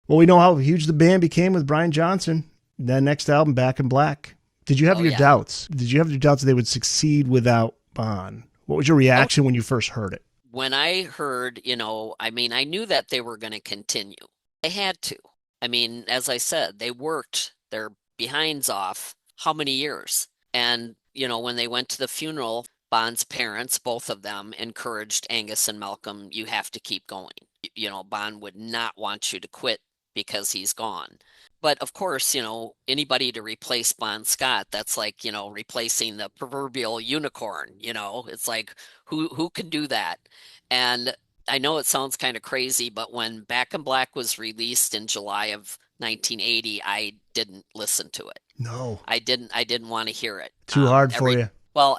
Well, we know how huge the band became with Brian Johnson. That next album, Back in Black. Did you have Oh your yeah. doubts? Did you have your doubts that they would succeed without Bon? What was your Oh, reaction when you first heard it? when I heard, I mean, I knew that they were going to continue. They had to. I mean, as I said, they worked their behinds off how many years? And, when they went to the funeral, Bond's parents, both of them, encouraged Angus and Malcolm, you have to keep going. Bond would not want you to quit because he's gone. But of course, anybody to replace Bon Scott, that's like, replacing the proverbial unicorn. It's like who can do that? And I know it sounds kind of crazy, but when Back in Black was released in July of 1980, I didn't listen to it. No, I didn't want to hear it. too hard for you.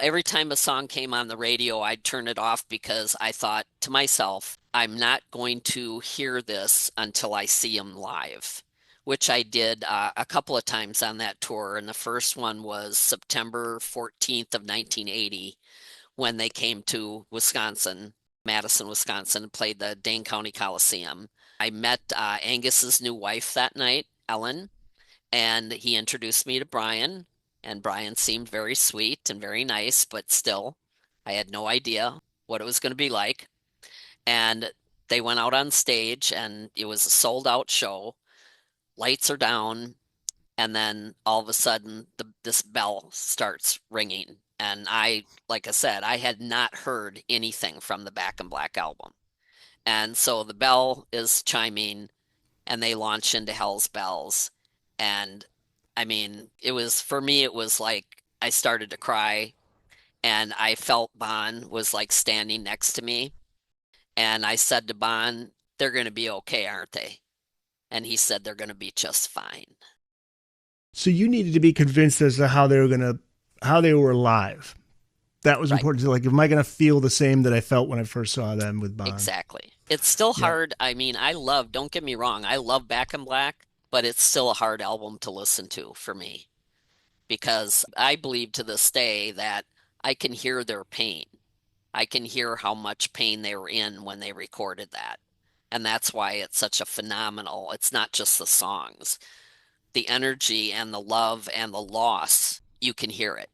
Every time a song came on the radio, I'd turn it off because I thought to myself, I'm not going to hear this until I see him live, which I did a couple of times on that tour. And the first one was September 14th of 1980 when they came to Wisconsin, Madison, Wisconsin, and played the Dane County Coliseum. I met Angus's new wife that night, Ellen, and he introduced me to Brian. And Brian seemed very sweet and very nice, but still, I had no idea what it was going to be like. And they went out on stage, and it was a sold out show. Lights are down, and then all of a sudden, this bell starts ringing. And like I said, I had not heard anything from the Back in Black album. And so the bell is chiming, and they launch into Hell's Bells. And I mean, for me, it was like I started to cry, and I felt Bon was like standing next to me. And I said to Bon, they're going to be okay, aren't they? And he said, they're going to be just fine. So you needed to be convinced as to how they were live. That was Right. important. Like, am I gonna feel the same that I felt when I first saw them with Bon? Exactly. It's still Yeah. hard. I mean, don't get me wrong, I love Back in Black, but it's still a hard album to listen to for me because I believe to this day that I can hear their pain. I can hear how much pain they were in when they recorded that. And that's why it's such a phenomenal, it's not just the songs, the energy and the love and the loss, you can hear it.